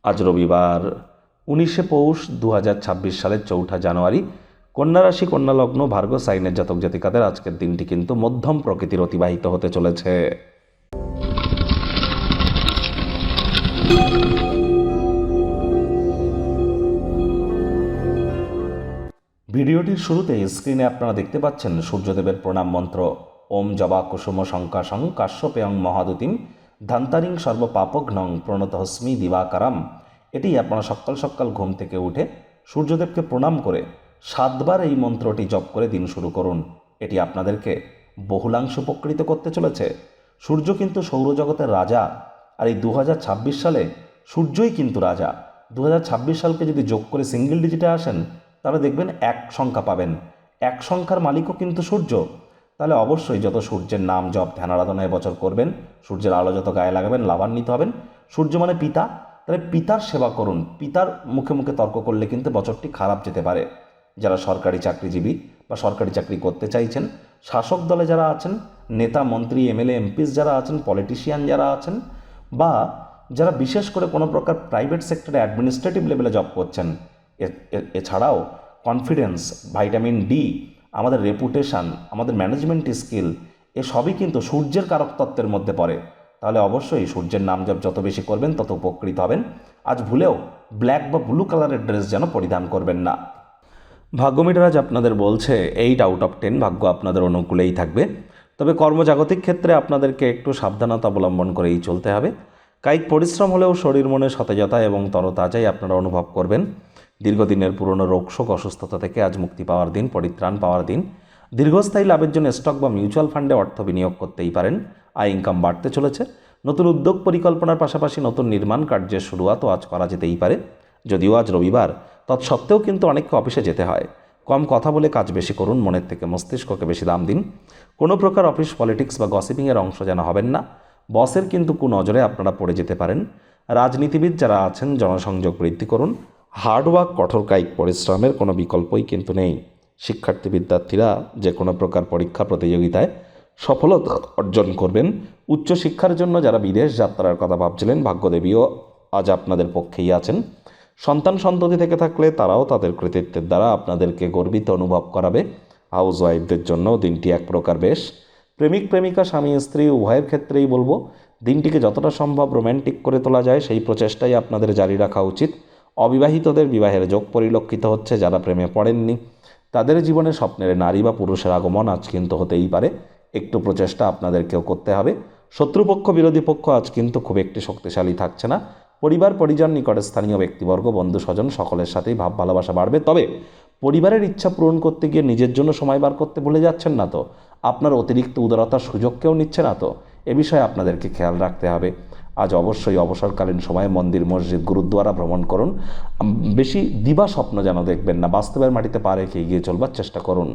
আজ রবিবার 19শে পৌষ 2026 সালের 4ঠা জানুয়ারি। কন্যা রাশি, কন্যা লগ্ন, ভার্গ সাইনের জাতক জাতিকাদের আজকের দিনটি কিন্তু মধ্যম প্রকৃতির অতিবাহিত হতে চলেছে। ভিডিওটির শুরুতে স্ক্রিনে আপনারা দেখতে পাচ্ছেন সূর্যদেবের প্রণাম মন্ত্র। ওম জবা কুসুম শঙ্কাশং কাশ্যপেয়ং মহাদুতিম ধান্তারিং সর্বপাপঘ্নং প্রণতহস্মি দিবাকারাম। এটি আপনারা সকাল সকাল ঘুম থেকে উঠে সূর্যদেবকে প্রণাম করে 7 বার এই মন্ত্রটি জপ করে দিন শুরু করুন। এটি আপনাদেরকে বহুলাংশ উপকৃত করতে চলেছে। সূর্য কিন্তু সৌরজগতের রাজা, আর এই 2026 সালে সূর্যই কিন্তু রাজা। 2026 সালকে যদি যোগ করে সিঙ্গেল ডিজিটে আসেন তাহলে দেখবেন 1 সংখ্যা পাবেন। 1 সংখ্যার মালিকও কিন্তু সূর্য। তাহলে অবশ্যই যত সূর্যের নাম জপ ধ্যান আরাধনায় বছর করবেন, সূর্যের আলো যত গায়ে লাগাবেন লাভান্বিত হবেন। সূর্য মানে পিতা, তাহলে পিতার সেবা করুন। পিতার মুখে মুখে তর্ক করলে কিন্তু বছরটি খারাপ যেতে পারে। যারা সরকারি চাকরিজীবী বা সরকারি চাকরি করতে চাইছেন, শাসক দলে যারা আছেন, নেতা মন্ত্রী এমএলএ এমপিস যারা আছেন, পলিটিশিয়ান যারা আছেন, বা যারা বিশেষ করে কোনো প্রকার প্রাইভেট সেক্টরে অ্যাডমিনিস্ট্রেটিভ লেভেলে জব করছেন, এছাড়াও কনফিডেন্স, ভাইটামিন ডি, আমাদের রেপুটেশন, আমাদের ম্যানেজমেন্ট স্কিল, এসবই কিন্তু সূর্যের কারক তত্ত্বের মধ্যে পড়ে। তাহলে অবশ্যই সূর্যের নাম জপ যত বেশি করবেন তত উপকৃত হবেন। আজ ভুলেও ব্ল্যাক বা ব্লু কালারের ড্রেস যেন পরিধান করবেন না। ভাগ্যমিটার আজ আপনাদের বলছে 8 আউট অফ 10 ভাগ্য আপনাদের অনুকূলেই থাকবে। তবে কর্মজাগতিক ক্ষেত্রে আপনাদেরকে একটু সাবধানতা অবলম্বন করেই চলতে হবে। কায়িক পরিশ্রম হলেও শরীর মনে সতেজতা এবং তরতাজাই আপনারা অনুভব করবেন। দীর্ঘদিনের পুরনো রোগশোক অসুস্থতা থেকে আজ মুক্তি পাওয়ার দিন, পরিত্রাণ পাওয়ার দিন। দীর্ঘস্থায়ী লাভের জন্য স্টক বা মিউচুয়াল ফান্ডে অর্থ বিনিয়োগ করতেই পারেন। আয় ইনকাম বাড়তে চলেছে। নতুন উদ্যোগ পরিকল্পনার পাশাপাশি নতুন নির্মাণ কার্যের শুরুয়াতও আজ করা যেতেই পারে। যদিও আজ রবিবার, তৎসত্ত্বেও কিন্তু অনেককে অফিসে যেতে হয়। কম কথা বলে কাজ বেশি করুন, মনের থেকে মস্তিষ্ককে বেশি দাম দিন। কোনো প্রকার অফিস পলিটিক্স বা গসিপিংয়ের অংশ যেন হবেন না। বসের কিন্তু কুনজরে আপনারা পড়ে যেতে পারেন। রাজনীতিবিদ যারা আছেন জনসংযোগ বৃদ্ধি করুন। হার্ডওয়ার্ক, কঠোর কায়িক পরিশ্রমের কোনো বিকল্পই কিন্তু নেই। শিক্ষার্থী বিদ্যার্থীরা যে কোনো প্রকার পরীক্ষা প্রতিযোগিতায় সফলতা অর্জন করবেন। উচ্চশিক্ষার জন্য যারা বিদেশ যাত্রার কথা ভাবছিলেন, ভাগ্যদেবীও আজ আপনাদের পক্ষেই আছেন। সন্তান সন্ততি থেকে থাকলে তারাও তাদের কৃতিত্বের দ্বারা আপনাদেরকে গর্বিত অনুভব করাবে। হাউস ওয়াইফদের জন্য দিনটি এক প্রকার বেশ। প্রেমিক প্রেমিকা, স্বামী স্ত্রী উভয়ের ক্ষেত্রেই বলবো দিনটিকে যতটা সম্ভব রোম্যান্টিক করে তোলা যায় সেই প্রচেষ্টাই আপনাদের জারি রাখা উচিত। অবিবাহিতদের বিবাহের যোগ পরিলক্ষিত হচ্ছে। যারা প্রেমে পড়েননি তাদের জীবনে স্বপ্নের নারী বা পুরুষের আগমন আজ কিন্তু হতেই পারে। একটু প্রচেষ্টা আপনাদেরকেও করতে হবে। শত্রুপক্ষ বিরোধী পক্ষ আজ কিন্তু খুব একটি শক্তিশালী থাকছে না। পরিবার পরিজন, নিকটে স্থানীয় ব্যক্তিবর্গ, বন্ধু স্বজন সকলের সাথেই ভাব ভালোবাসা বাড়বে। তবে পরিবারের ইচ্ছা পূরণ করতে গিয়ে নিজের জন্য সময় বার করতে ভুলে যাচ্ছেন না তো? আপনার অতিরিক্ত উদারতার সুযোগ কেউ নিচ্ছে না তো? এ বিষয়ে আপনাদেরকে খেয়াল রাখতে হবে। আজ অবশ্যই অবসরকালীন সময়ে মন্দির, মসজিদ, গুরুদ্বারা ভ্রমণ করুন। বেশি দিবা স্বপ্ন যেন দেখবেন না। বাস্তবের মাটিতে পা রেখে এগিয়ে চলবার চেষ্টা করুন।